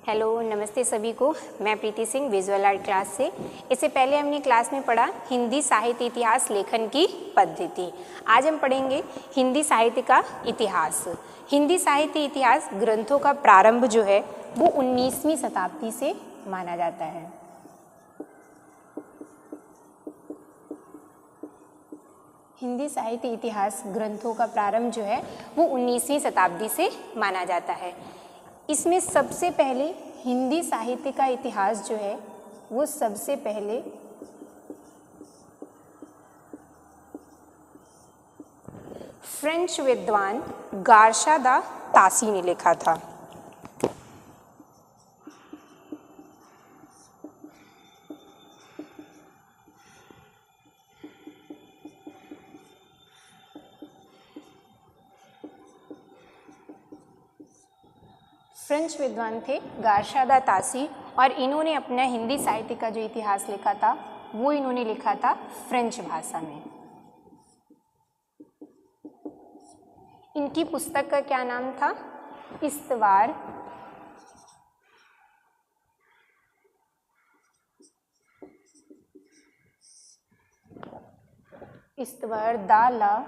Hello, नमस्ते सभी को। मैं प्रीति सिंह विजुअल आर्ट क्लास से। इससे पहले हमने क्लास में पढ़ा हिंदी साहित्य इतिहास लेखन की पद्धति। आज हम पढ़ेंगे हिंदी साहित्य का इतिहास। हिंदी साहित्य इतिहास ग्रंथों का प्रारंभ जो है वो 19वीं शताब्दी से माना जाता है। हिंदी साहित्य इतिहास ग्रंथों का प्रारंभ जो है वो 19वीं शताब्दी से माना जाता है। इसमें सबसे पहले हिंदी साहित्य का इतिहास जो है वो सबसे पहले फ्रेंच विद्वान गार्शा दा तासी ने लिखा था। फ्रेंच विद्वान थे गार्शा दा तासी और इन्होंने अपना हिंदी साहित्य का जो इतिहास लिखा था वो इन्होंने लिखा था फ्रेंच भाषा में। इनकी पुस्तक का क्या नाम था? इस्तवार दा ला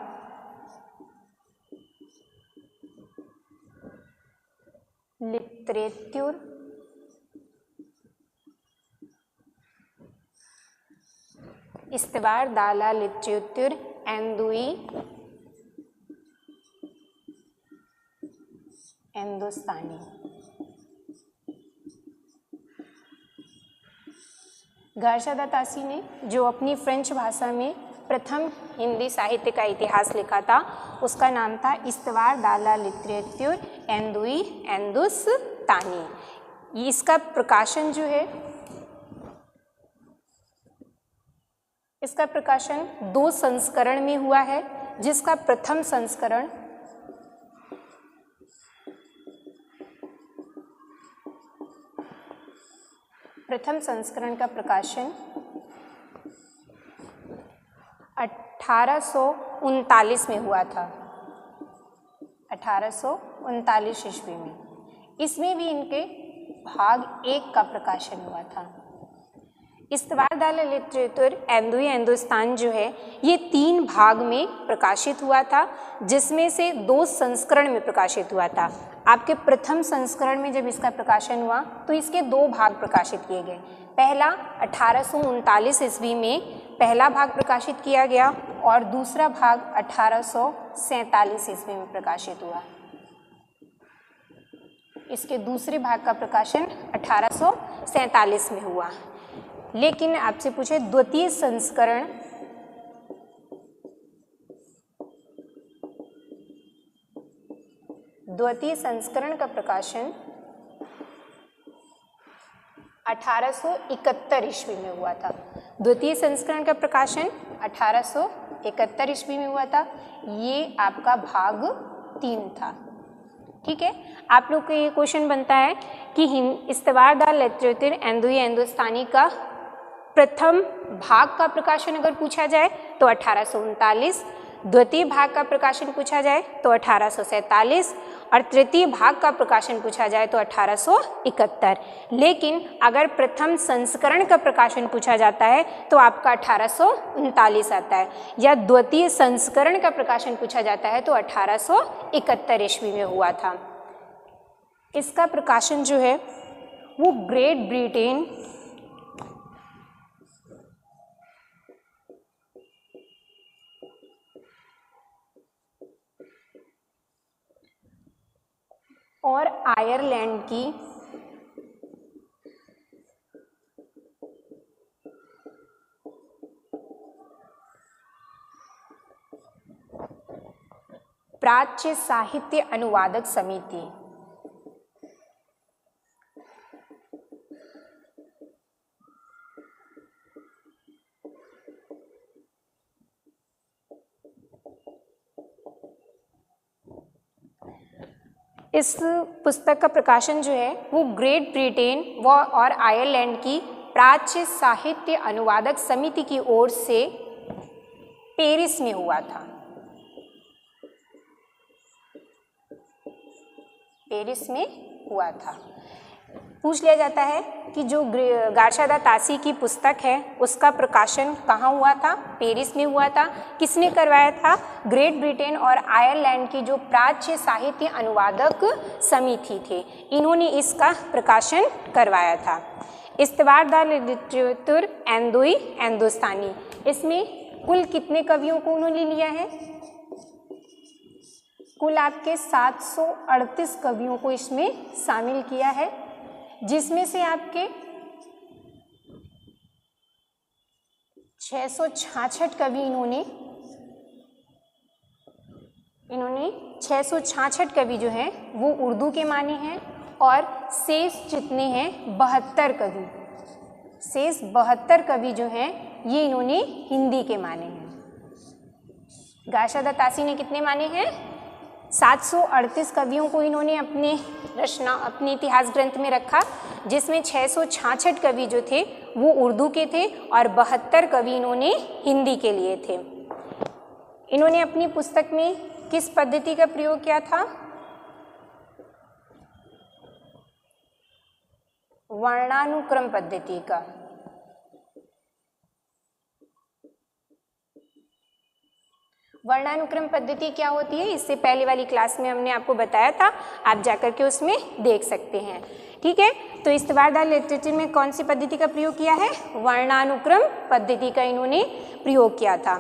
लिटरेचर इस्तवार दा ला लिटरेचर एंदुई हिंदुस्तानी। गार्शा दा तासी ने जो अपनी फ्रेंच भाषा में प्रथम हिंदी साहित्य का इतिहास लिखा था उसका नाम था इस्तवार दा ला लिटरेचर एंदुई हिंदुस्तानी। इसका प्रकाशन जो है इसका प्रकाशन 2 संस्करण में हुआ है, जिसका प्रथम संस्करण का प्रकाशन 1839 में हुआ था, 1839 ईस्वी में। इसमें भी इनके भाग 1 का प्रकाशन हुआ था। इस्तवार दा ला लिटरेचर एंदुई हिंदुस्तान जो है ये 3 भाग में प्रकाशित हुआ था, जिसमें से 2 संस्करण में प्रकाशित हुआ था। आपके प्रथम संस्करण में जब इसका प्रकाशन हुआ तो इसके 2 भाग प्रकाशित किए गए। पहला 1839 ईस्वी में पहला भाग प्रकाशित किया गया और दूसरा भाग 1847 ईस्वी में प्रकाशित हुआ। इसके दूसरे भाग का प्रकाशन 1847 में हुआ। लेकिन आपसे पूछे द्वितीय संस्करण का प्रकाशन 1871 ईस्वी में हुआ था। द्वितीय संस्करण का प्रकाशन 1871 ईस्वी में हुआ था। ये आपका भाग 3 था। ठीक है, आप लोग को ये क्वेश्चन बनता है कि इस्तवार दा लिटरेचर एंदुई हिंदुस्तानी का प्रथम भाग का प्रकाशन अगर पूछा जाए तो 1839, द्वितीय भाग का प्रकाशन पूछा जाए तो 1847 और तृतीय भाग का प्रकाशन पूछा जाए तो 1871। लेकिन अगर प्रथम संस्करण का प्रकाशन पूछा जाता है तो आपका 1839 आता है, या द्वितीय संस्करण का प्रकाशन पूछा जाता है तो 1871 ईस्वी में हुआ था। इसका प्रकाशन जो है वो ग्रेट ब्रिटेन और आयरलैंड की प्राच्य साहित्य अनुवादक समिति इस पुस्तक का प्रकाशन जो है वो ग्रेट ब्रिटेन व और आयरलैंड की प्राच्य साहित्य अनुवादक समिति की ओर से पेरिस में हुआ था। पेरिस में हुआ था। पूछ लिया जाता है कि जो गारशादा तासी की पुस्तक है उसका प्रकाशन कहाँ हुआ था? पेरिस में हुआ था। किसने करवाया था? ग्रेट ब्रिटेन और आयरलैंड की जो प्राच्य साहित्य अनुवादक समिति थे, इन्होंने इसका प्रकाशन करवाया था। इस्तवार द लिटरेचर एंदोई हिंदुस्तानी, इसमें कुल कितने कवियों को उन्होंने लिया है? कुल आपके 738 कवियों को इसमें शामिल किया है, जिसमें से आपके 666 कवि इन्होंने 666 कवि जो हैं वो उर्दू के माने हैं और शेष जितने हैं 72 कवि, शेष 72 कवि जो हैं ये इन्होंने हिंदी के माने हैं। गारशादा तासी ने कितने माने हैं? 738 कवियों को इन्होंने अपने इतिहास ग्रंथ में रखा, जिसमें 666 कवि जो थे वो उर्दू के थे और 72 कवि इन्होंने हिंदी के लिए थे। इन्होंने अपनी पुस्तक में किस पद्धति का प्रयोग किया था? वर्णानुक्रम पद्धति का। वर्णानुक्रम पद्धति क्या होती है? इससे पहले वाली क्लास में हमने आपको बताया था, आप जाकर के उसमें देख सकते हैं। ठीक है, तो इस्तवार द लिटरेचर में कौन सी पद्धति का प्रयोग किया है? वर्णानुक्रम पद्धति का इन्होंने प्रयोग किया था।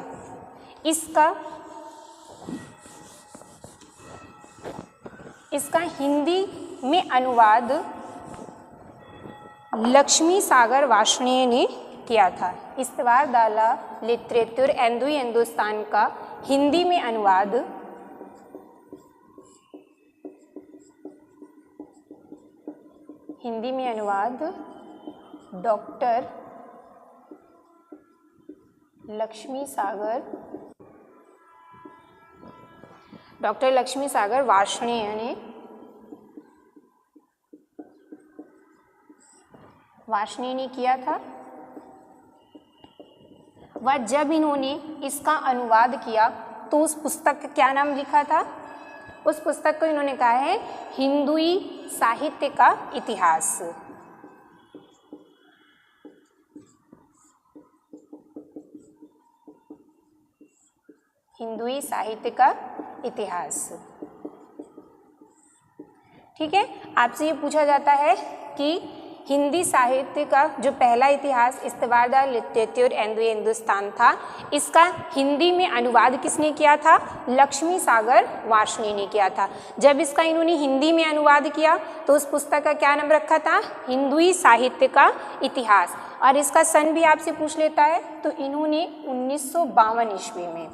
इसका हिंदी में अनुवाद लक्ष्मी सागर वार्ष्णेय ने किया था। इस्तवार द लिटरेचर एंदोई हिंदुस्तान का हिंदी में अनुवाद डॉक्टर लक्ष्मी सागर वार्ष्णेय ने किया था। वह जब इन्होंने इसका अनुवाद किया तो उस पुस्तक का क्या नाम लिखा था? उस पुस्तक को इन्होंने कहा है हिंदुई साहित्य का इतिहास। हिंदुई साहित्य का इतिहास। ठीक है, आपसे ये पूछा जाता है कि हिंदी साहित्य का जो पहला इतिहास इस्तवार द लिटरेचर एंदोई हिंदुस्तान था, इसका हिंदी में अनुवाद किसने किया था? लक्ष्मी सागर वार्ष्णेय ने किया था। जब इसका इन्होंने हिंदी में अनुवाद किया तो उस पुस्तक का क्या नाम रखा था? हिंदुई साहित्य का इतिहास। और इसका सन भी आपसे पूछ लेता है तो इन्होंने 1952 ईस्वी में,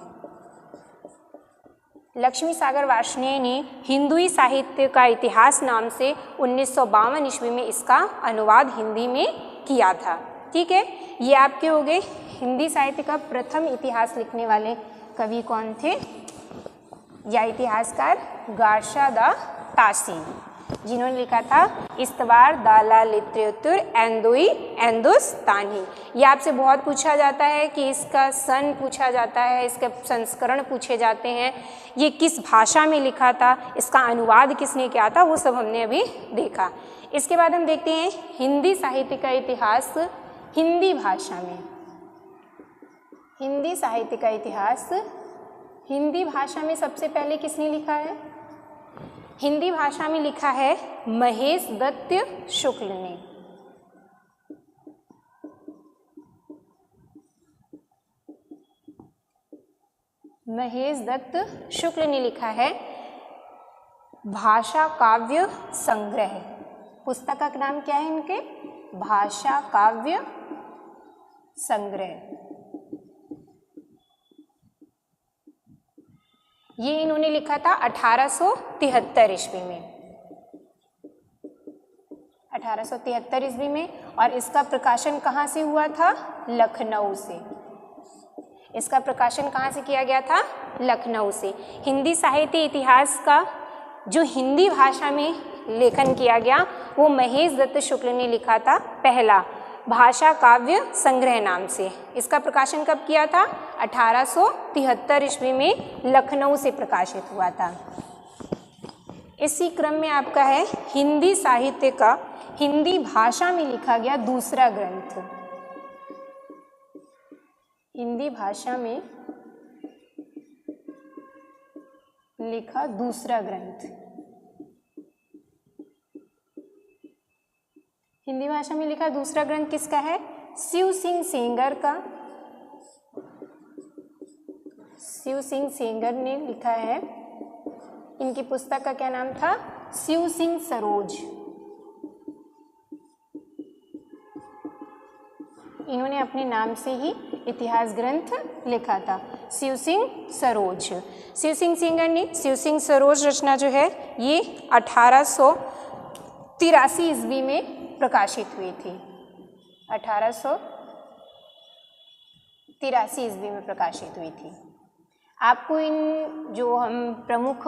लक्ष्मी सागर वार्ष्णेय ने हिंदुई साहित्य का इतिहास नाम से 1952 ईस्वी में इसका अनुवाद हिंदी में किया था। ठीक है, ये आपके हो गए हिंदी साहित्य का प्रथम इतिहास लिखने वाले कवि कौन थे या इतिहासकार? गारशादा तासी, जिन्होंने लिखा था इस्तवार द लिटरेचर एंदोई हिंदुस्तानी। ये आपसे बहुत पूछा जाता है कि इसका सन पूछा जाता है, इसके संस्करण पूछे जाते हैं, ये किस भाषा में लिखा था, इसका अनुवाद किसने किया था, वो सब हमने अभी देखा। इसके बाद हम देखते हैं हिंदी साहित्य का इतिहास हिंदी भाषा में। हिंदी साहित्य का इतिहास हिंदी भाषा में सबसे पहले किसने लिखा है? हिंदी भाषा में लिखा है महेश दत्त शुक्ल ने। महेश दत्त शुक्ल ने लिखा है भाषा काव्य संग्रह। पुस्तक का नाम क्या है इनके? भाषा काव्य संग्रह। ये इन्होंने लिखा था 1873 ईस्वी में, 1873 ईस्वी में। और इसका प्रकाशन कहाँ से हुआ था? लखनऊ से। इसका प्रकाशन कहाँ से किया गया था? लखनऊ से। हिंदी साहित्य इतिहास का जो हिंदी भाषा में लेखन किया गया वो महेश दत्त शुक्ल ने लिखा था पहला, भाषा काव्य संग्रह नाम से। इसका प्रकाशन कब किया था? 1873 ईस्वी में लखनऊ से प्रकाशित हुआ था। इसी क्रम में आपका है हिंदी साहित्य का हिंदी भाषा में लिखा गया दूसरा ग्रंथ, हिंदी भाषा में लिखा दूसरा ग्रंथ, हिंदी भाषा में लिखा दूसरा ग्रंथ किसका है? शिव सिंह सेंगर का, शिव सिंह सेंगर ने लिखा है। इनकी पुस्तक का क्या नाम था? शिव सिंह सरोज। इन्होंने अपने नाम से ही इतिहास ग्रंथ लिखा था, शिव सिंह सरोज। शिव सिंह सेंगर ने शिव सिंह सरोज रचना जो है ये 1883 ईस्वी में प्रकाशित हुई थी, 1883 ईस्वी में प्रकाशित हुई थी। आपको इन जो हम प्रमुख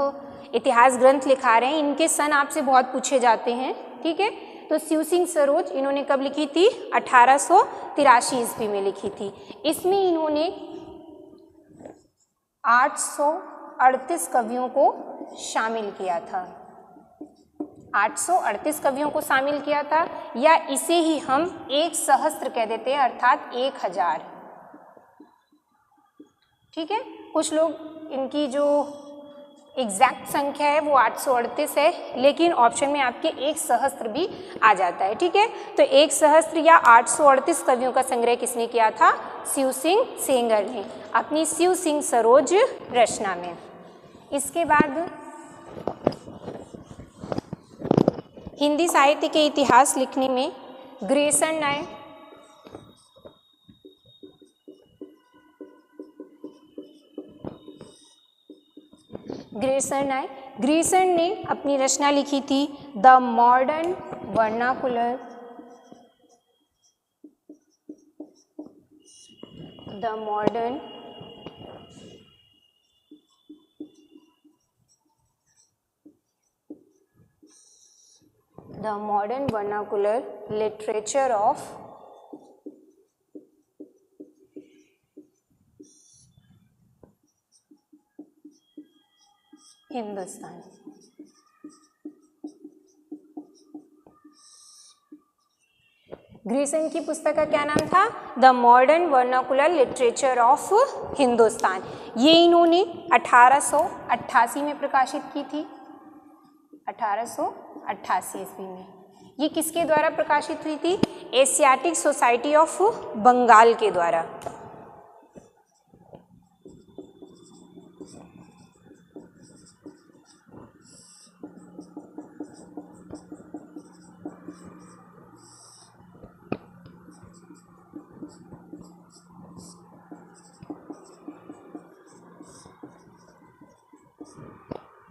इतिहास ग्रंथ लिखा रहे हैं इनके सन आपसे बहुत पूछे जाते हैं, ठीक है। तो शिव सिंह सरोज इन्होंने कब लिखी थी? 1883 ईस्वी में लिखी थी। इसमें इन्होंने 838 कवियों को शामिल किया था, 838 कवियों को शामिल किया था, या इसे ही हम 1 सहस्त्र कह देते हैं, अर्थात 1000, ठीक है। कुछ लोग इनकी जो एग्जैक्ट संख्या है वो 838 है, लेकिन ऑप्शन में आपके 1 सहस्त्र भी आ जाता है, ठीक है। तो 1 सहस्त्र या 838 कवियों का संग्रह किसने किया था? शिव सिंह सेंगर ने अपनी शिव सिंह सरोज रचना में। इसके बाद हिंदी साहित्य के इतिहास लिखने में ग्रेसन आए। ग्रेसन ने अपनी रचना लिखी थी the modern vernacular, the modern vernacular literature of Hindustan. Grayson की पुस्तक का क्या नाम था? The modern vernacular literature of Hindustan. ये इन्होंने 1888 में प्रकाशित की थी, 1888 ईस्वी में। ये किसके द्वारा प्रकाशित हुई थी? एशियाटिक सोसाइटी ऑफ बंगाल के द्वारा।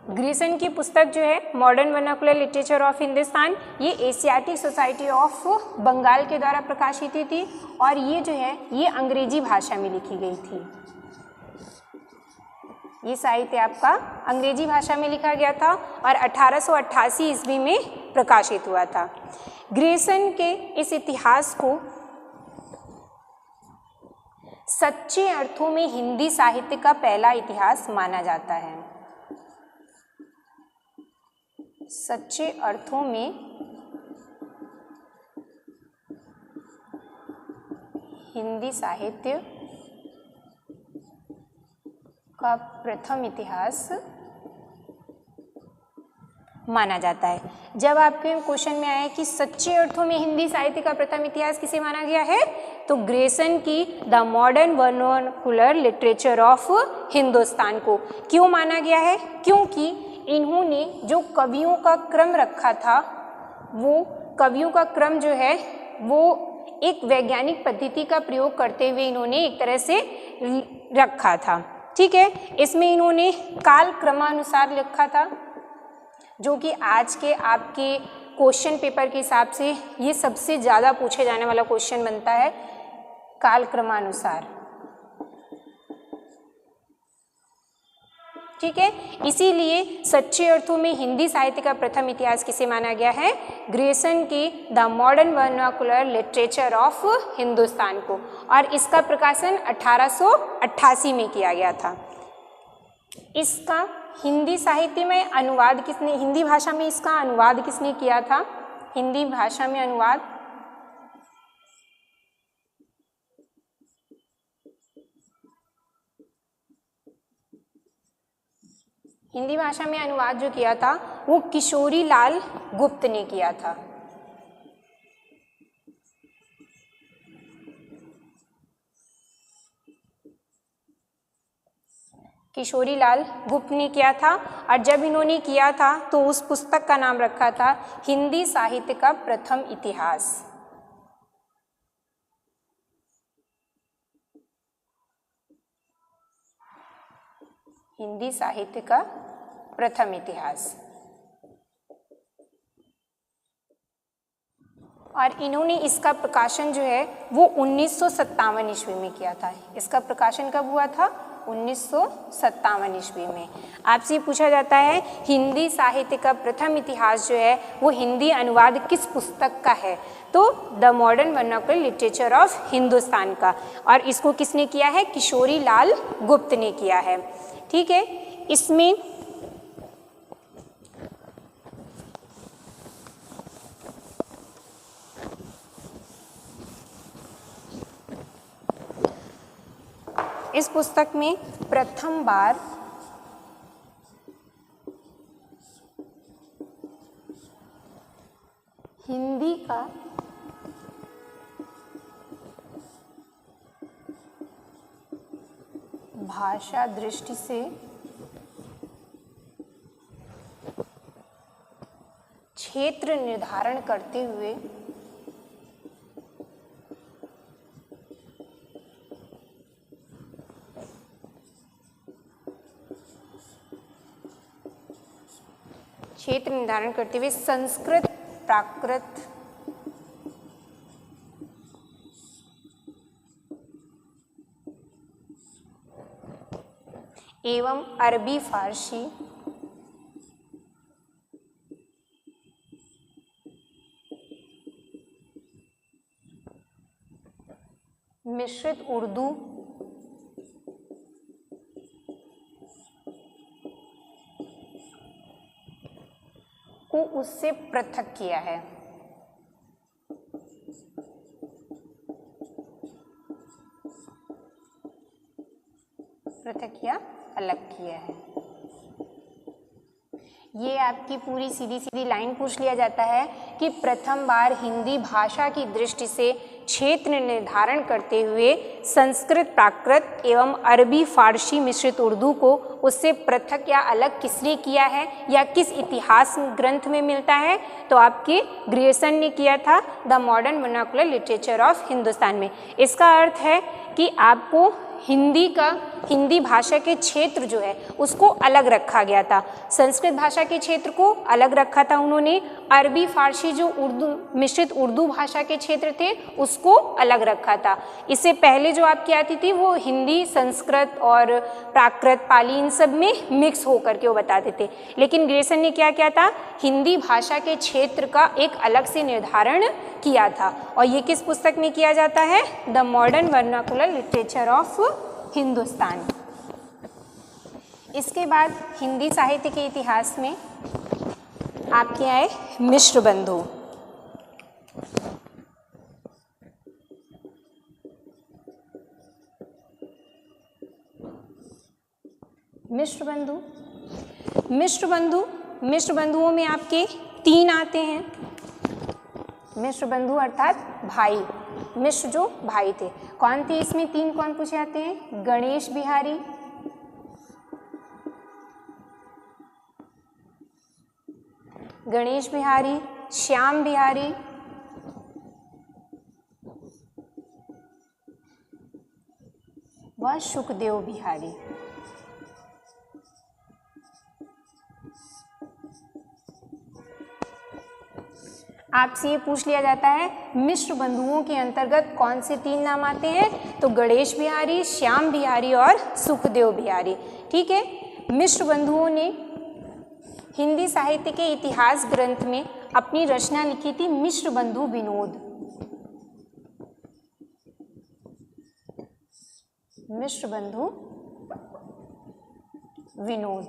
ग्रेसन की पुस्तक जो है modern vernacular literature of Hindustan, ये एशियाटिक सोसाइटी ऑफ बंगाल के द्वारा प्रकाशित हुई थी, और ये जो है ये अंग्रेजी भाषा में लिखी गई थी। ये साहित्य आपका अंग्रेजी भाषा में लिखा गया था और 1888 ईस्वी में प्रकाशित हुआ था। ग्रेसन के इस इतिहास को सच्चे अर्थों में हिंदी साहित्य का पहला इतिहास माना जाता है। सच्चे अर्थों में हिंदी साहित्य का प्रथम इतिहास माना जाता है। जब आपके क्वेश्चन में आया कि सच्चे अर्थों में हिंदी साहित्य का प्रथम इतिहास किसे माना गया है, तो ग्रेसन की the modern vernacular literature of Hindustan को क्यों माना गया है? क्योंकि इन्होंने जो कवियों का क्रम रखा था, वो कवियों का क्रम जो है वो एक वैज्ञानिक पद्धति का प्रयोग करते हुए इन्होंने एक तरह से रखा था, ठीक है। इसमें इन्होंने काल क्रमानुसार लिखा था, जो कि आज के आपके क्वेश्चन पेपर के हिसाब से ये सबसे ज़्यादा पूछे जाने वाला क्वेश्चन बनता है, काल क्रमानुसार, ठीक है। इसीलिए सच्चे अर्थों में हिंदी साहित्य का प्रथम इतिहास किसे माना गया है? ग्रेसन की the modern vernacular literature of Hindustan को, और इसका प्रकाशन 1888 में किया गया था। इसका हिंदी साहित्य में अनुवाद किसने, हिंदी भाषा में इसका अनुवाद किसने किया था? हिंदी भाषा में अनुवाद। हिंदी भाषा में अनुवाद जो किया था वो किशोरी लाल गुप्त ने किया था। किशोरी लाल गुप्त ने किया था। और जब इन्होंने किया था तो उस पुस्तक का नाम रखा था हिंदी साहित्य का प्रथम इतिहास। हिंदी साहित्य का प्रथम इतिहास। और इन्होंने इसका प्रकाशन जो है वो 1957 ईस्वी में किया था। इसका प्रकाशन कब हुआ था? 1957 ईस्वी में। आपसे पूछा जाता है हिंदी साहित्य का प्रथम इतिहास जो है वो हिंदी अनुवाद किस पुस्तक का है? तो the modern vernacular literature of Hindustan का। और इसको किसने किया है? किशोरी लाल गुप्त ने किया है। ठीक है, इसमें इस पुस्तक में प्रथम बार हिंदी का भाषा दृष्टि से क्षेत्र निर्धारण करते हुए संस्कृत प्राकृत एवं अरबी फारसी मिश्रित उर्दू को उससे पृथक किया है। पृथक किया, अलग किया है। ये आपकी पूरी सीधी सीधी लाइन पूछ लिया जाता है कि प्रथम बार हिंदी भाषा की दृष्टि से क्षेत्र निर्धारण करते हुए संस्कृत प्राकृत एवं अरबी फारसी मिश्रित उर्दू को उससे पृथक या अलग किसने किया है या किस इतिहास ग्रंथ में मिलता है? तो आपके ग्रियर्सन ने किया था the modern vernacular literature of Hindustan में। इसका अर्थ है कि आपको हिंदी भाषा के क्षेत्र जो है उसको अलग रखा गया था। संस्कृत भाषा के क्षेत्र को अलग रखा था उन्होंने, अरबी फारसी जो मिश्रित उर्दू भाषा के क्षेत्र थे उसको अलग रखा था। इससे पहले जो आपकी आती थी वो हिंदी संस्कृत और प्राकृत पाली इन सब में मिक्स होकर के वो बताते थे। लेकिन ग्रियर्सन ने क्या किया था? हिंदी भाषा के क्षेत्र का एक अलग से निर्धारण किया था। और ये किस पुस्तक में किया जाता है? The modern vernacular literature of Hindustan. इसके बाद हिंदी साहित्य के इतिहास में आपके आए मिश्र बंधु। मिश्र बंधुओं में आपके 3 आते हैं। मिश्र बंधु अर्थात भाई, मिश्र जो भाई थे। कौन थे इसमें? 3 कौन पूछे जाते हैं? गणेश बिहारी, श्याम बिहारी व सुखदेव बिहारी। आपसे ये पूछ लिया जाता है मिश्र बंधुओं के अंतर्गत कौन से 3 नाम आते हैं? तो गणेश बिहारी, श्याम बिहारी और सुखदेव बिहारी। ठीक है, मिश्र बंधुओं ने हिंदी साहित्य के इतिहास ग्रंथ में अपनी रचना लिखी थी मिश्र बंधु विनोद। मिश्र बंधु विनोद।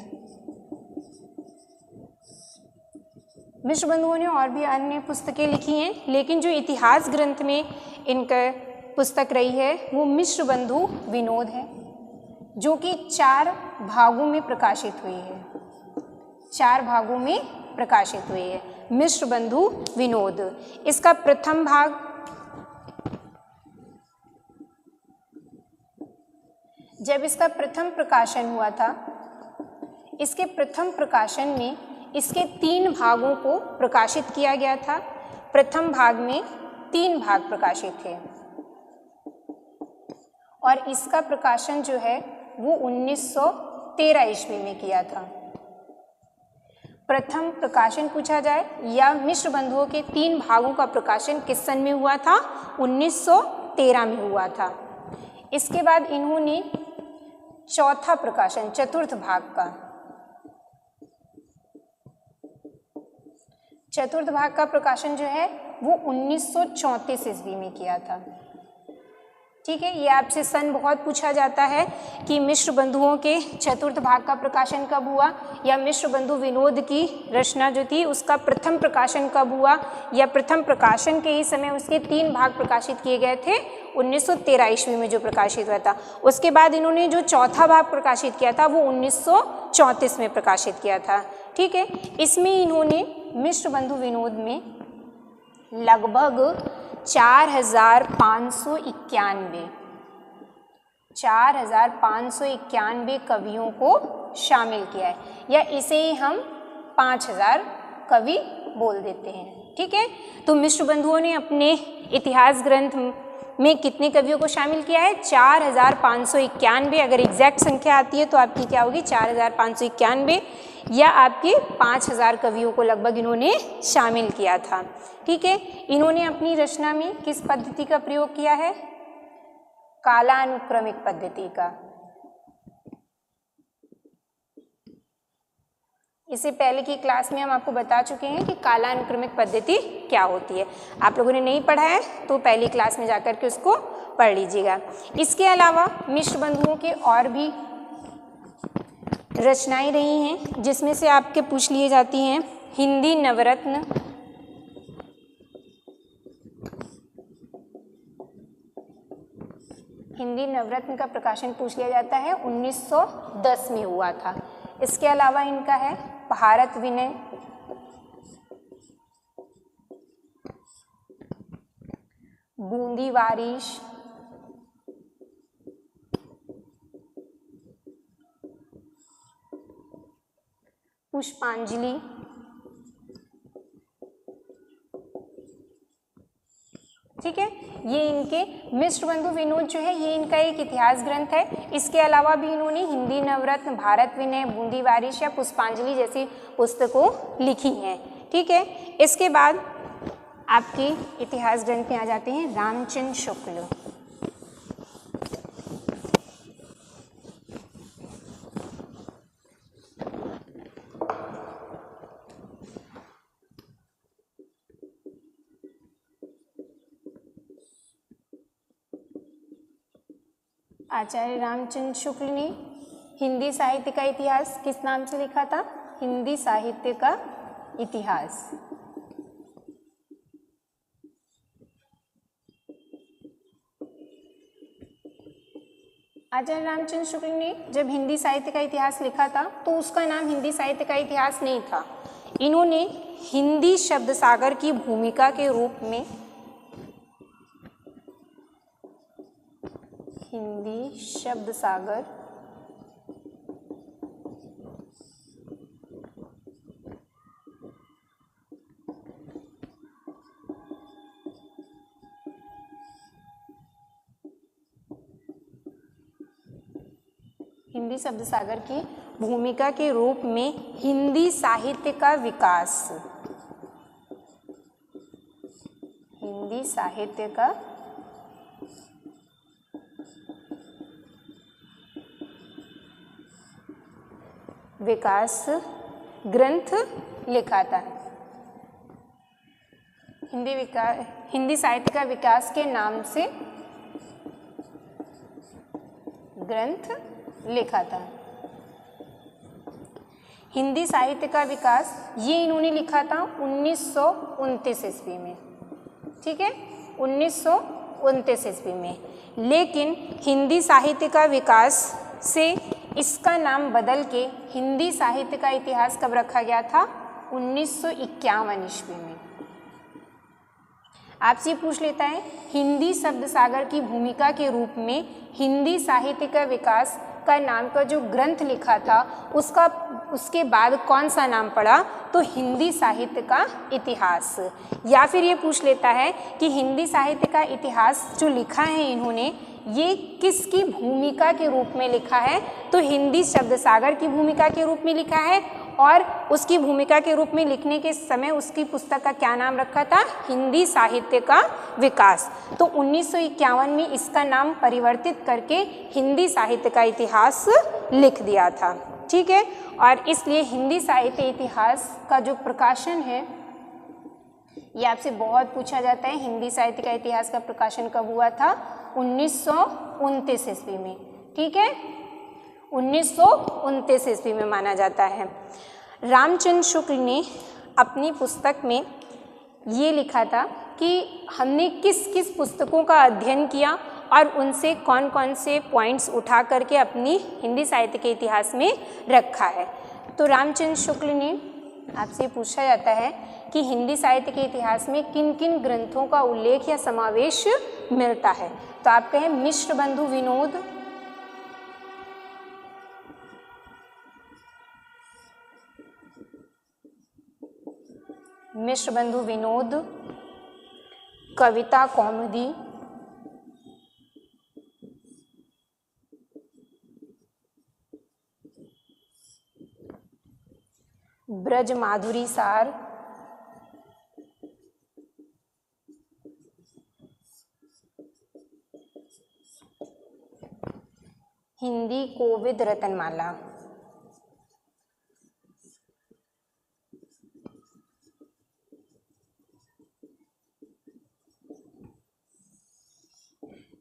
मिश्र बंधुओं ने और भी अन्य पुस्तकें लिखी हैं, लेकिन जो इतिहास ग्रंथ में इनका पुस्तक रही है वो मिश्र बंधु विनोद है, जो कि 4 भागों में प्रकाशित हुई है। 4 भागों में प्रकाशित हुई है मिश्र बंधु विनोद। इसका प्रथम भाग जब इसका प्रथम प्रकाशन हुआ था, इसके प्रथम प्रकाशन में इसके 3 भागों को प्रकाशित किया गया था। प्रथम भाग में 3 भाग प्रकाशित थे और इसका प्रकाशन जो है वो 1913 ईस्वी में किया था। प्रथम प्रकाशन पूछा जाए या मिश्र बंधुओं के 3 भागों का प्रकाशन किस सन में हुआ था? 1913 में हुआ था। इसके बाद इन्होंने चौथा प्रकाशन, चतुर्थ भाग का प्रकाशन जो है वो 1934 ईस्वी में किया था। ठीक है, ये आपसे सन बहुत पूछा जाता है कि मिश्र बंधुओं के चतुर्थ भाग का प्रकाशन कब हुआ, या मिश्र बंधु विनोद की रचना जो थी उसका प्रथम प्रकाशन कब हुआ, या प्रथम प्रकाशन के ही समय उसके 3 भाग प्रकाशित किए गए थे 1913 ईस्वी में जो प्रकाशित हुआ था। उसके बाद इन्होंने जो चौथा भाग प्रकाशित किया था वो 1934 में प्रकाशित किया था। ठीक है, इसमें इन्होंने मिश्र बंधु विनोद में लगभग 4,591 कवियों को शामिल किया है, या इसे ही हम 5,000 कवि बोल देते हैं। ठीक है, तो मिश्र बंधुओं ने अपने इतिहास ग्रंथ में कितने कवियों को शामिल किया है? 4,591। अगर एग्जैक्ट संख्या आती है तो आपकी क्या होगी? 4,591, या आपके 5,000 कवियों को लगभग इन्होंने शामिल किया था। ठीक है, इन्होंने अपनी रचना में किस पद्धति का प्रयोग किया है? कालानुक्रमिक पद्धति का। इससे पहले की क्लास में हम आपको बता चुके हैं कि कालानुक्रमिक पद्धति क्या होती है। आप लोगों ने नहीं पढ़ा है तो पहली क्लास में जाकर के उसको पढ़ लीजिएगा। इसके अलावा मिश्र बंधुओं के और भी रचनाएं रही हैं, जिसमें से आपके पूछ लिए जाती हैं हिंदी नवरत्न, हिंदी नवरत्न का प्रकाशन पूछ लिया जाता है, 1910 में हुआ था। इसके अलावा इनका है भारत विनय, बूंदी वारिश, पुष्पांजलि, ठीक है, ये इनके मिश्र बंधु विनोद जो है ये इनका एक इतिहास ग्रंथ है। इसके अलावा भी इन्होंने हिंदी नवरत्न, भारत विनय, बूंदी वारिश या पुष्पांजलि जैसी पुस्तकों लिखी हैं। ठीक है, इसके बाद आपके इतिहास ग्रंथ में आ जाते हैं रामचंद्र शुक्ल। आचार्य रामचंद्र शुक्ल ने हिंदी साहित्य का इतिहास किस नाम से लिखा था? हिंदी साहित्य का इतिहास। आचार्य रामचंद्र शुक्ल ने जब हिंदी साहित्य का इतिहास लिखा था तो उसका नाम हिंदी साहित्य का इतिहास नहीं था। इन्होंने हिंदी शब्द सागर की भूमिका के रूप में हिंदी शब्द सागर हिंदी शब्द सागर की भूमिका के रूप में हिंदी साहित्य का विकास, हिंदी साहित्य का विकास ग्रंथ लिखा था। हिंदी साहित्य का विकास के नाम से ग्रंथ लिखा था। हिंदी साहित्य का विकास ये इन्होंने लिखा था 1929 ईस्वी में, ठीक है, 1929 ईस्वी में। लेकिन हिंदी साहित्य का विकास से इसका नाम बदल के हिंदी साहित्य का इतिहास कब रखा गया था? 1951 ईस्वी में। आपसे पूछ लेता है हिंदी शब्द सागर की भूमिका के रूप में हिंदी साहित्य का विकास का नाम का जो ग्रंथ लिखा था उसके बाद कौन सा नाम पड़ा? तो हिंदी साहित्य का इतिहास। या फिर ये पूछ लेता है कि हिंदी साहित्य का इतिहास जो लिखा है इन्होंने ये किसकी भूमिका के रूप में लिखा है? तो हिंदी शब्द सागर की भूमिका के रूप में लिखा है और उसकी भूमिका के रूप में लिखने के समय उसकी पुस्तक का क्या नाम रखा था? हिंदी साहित्य का विकास। तो 1951 में इसका नाम परिवर्तित करके हिंदी साहित्य का इतिहास लिख दिया था, ठीक है। और इसलिए हिंदी साहित्य इतिहास का जो प्रकाशन है ये आपसे बहुत पूछा जाता है। हिंदी साहित्य का इतिहास का प्रकाशन कब हुआ था? 1929 ईस्वी में, ठीक है, 1929 ईस्वी में माना जाता है। रामचंद्र शुक्ल ने अपनी पुस्तक में ये लिखा था कि हमने किस किस पुस्तकों का अध्ययन किया और उनसे कौन कौन से पॉइंट्स उठा करके अपनी हिंदी साहित्य के इतिहास में रखा है। तो रामचंद्र शुक्ल ने आपसे पूछा जाता है कि हिंदी साहित्य के इतिहास में किन किन ग्रंथों का उल्लेख या समावेश मिलता है? तो आप कहें मिश्र बंधु विनोद, मिश्र बंधु विनोद, कविता कौमुदी, ब्रज माधुरी सार, हिंदी कोविद रत्नमाला।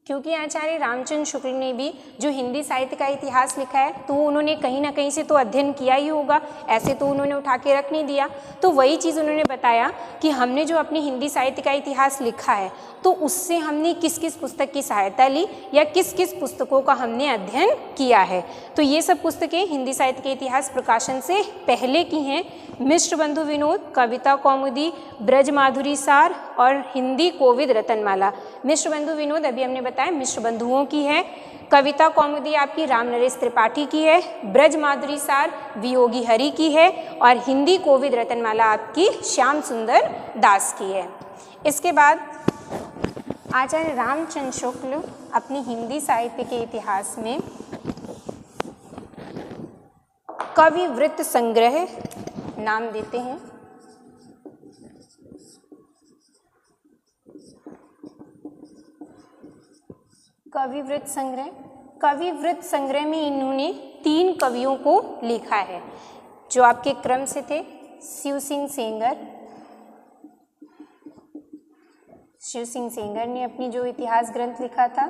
क्योंकि आचार्य रामचंद्र शुक्ल ने भी जो हिंदी साहित्य का इतिहास लिखा है तो उन्होंने कहीं ना कहीं से तो अध्ययन किया ही होगा, ऐसे तो उन्होंने उठा के रख नहीं दिया। तो वही चीज़ उन्होंने बताया कि हमने जो अपनी हिंदी साहित्य का इतिहास लिखा है तो उससे हमने किस किस पुस्तक की सहायता ली या किस किस पुस्तकों का हमने अध्ययन किया है। तो ये सब पुस्तकें हिंदी साहित्य के इतिहास प्रकाशन से पहले की हैं। मिश्र बंधु विनोद, कविता कौमुदी, ब्रज माधुरी सार और हिंदी कोविद रत्नमाला। मिश्र बंधु विनोद अभी हमने बताया मिश्र बंधुओं की है, कविता कौमुदी आपकी राम नरेश त्रिपाठी की है, ब्रज माधुरी सार वियोगी हरि की है और हिंदी कोविद रत्नमाला आपकी श्याम सुंदर दास की है। इसके बाद आचार्य रामचंद्र शुक्ल अपनी हिंदी साहित्य के इतिहास में कवि वृत्त संग्रह नाम देते हैं। कविवृत्त संग्रह, कविवृत्त संग्रह में इन्होंने 3 कवियों को लिखा है जो आपके क्रम से थे। शिव सिंह सेंगर, शिव सिंह सेंगर ने अपनी जो इतिहास ग्रंथ लिखा था।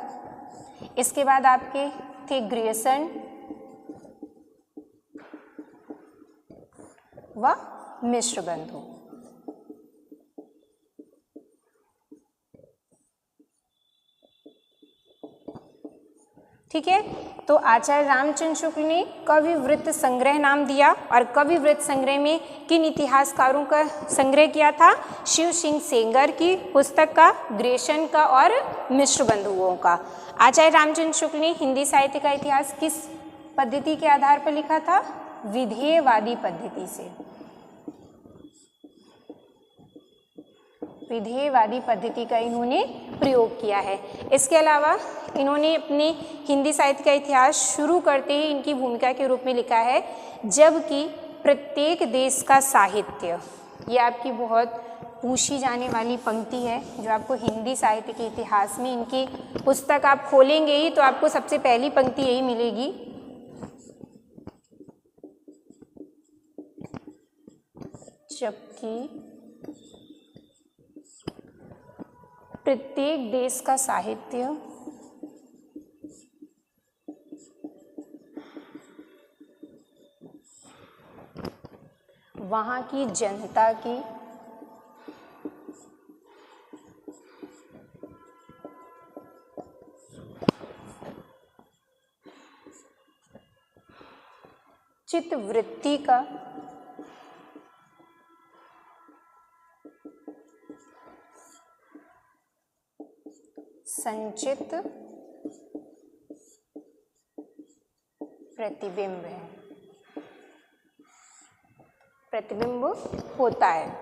इसके बाद आपके थे ग्रियर्सन व मिश्र बंधु। ठीक है, तो आचार्य रामचंद्र शुक्ल ने कविवृत्त संग्रह नाम दिया और कविवृत्त संग्रह में किन इतिहासकारों का संग्रह किया था? शिव सिंह सेंगर की पुस्तक का, ग्रियर्सन का और मिश्र बंधुओं का। आचार्य रामचंद्र शुक्ल ने हिंदी साहित्य का इतिहास किस पद्धति के आधार पर लिखा था? विधेयवादी पद्धति से, विधेयवादी पद्धति का इन्होंने प्रयोग किया है। इसके अलावा इन्होंने अपने हिंदी साहित्य का इतिहास शुरू करते ही इनकी भूमिका के रूप में लिखा है जबकि प्रत्येक देश का साहित्य, ये आपकी बहुत पूछी जाने वाली पंक्ति है जो आपको हिंदी साहित्य के इतिहास में, इनकी पुस्तक आप खोलेंगे ही तो आपको सबसे पहली पंक्ति यही मिलेगी। जबकि प्रत्येक देश का साहित्य वहाँ की जनता की चित्तवृत्ति का संचित प्रतिबिंब है, प्रतिबिंब होता है।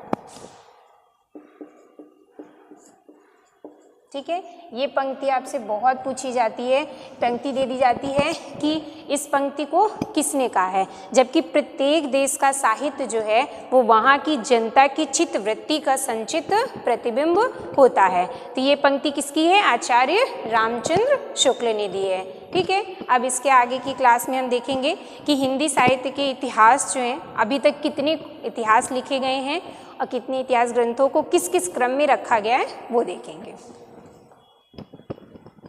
ठीक है, ये पंक्ति आपसे बहुत पूछी जाती है। पंक्ति दे दी जाती है कि इस पंक्ति को किसने कहा है, जबकि प्रत्येक देश का साहित्य जो है वो वहाँ की जनता की चित्तवृत्ति का संचित प्रतिबिंब होता है। तो ये पंक्ति किसकी है? आचार्य रामचंद्र शुक्ल ने दी है। ठीक है, अब इसके आगे की क्लास में हम देखेंगे कि हिंदी साहित्य के इतिहास जो हैं अभी तक कितने इतिहास लिखे गए हैं और कितने इतिहास ग्रंथों को किस किस क्रम में रखा गया है वो देखेंगे।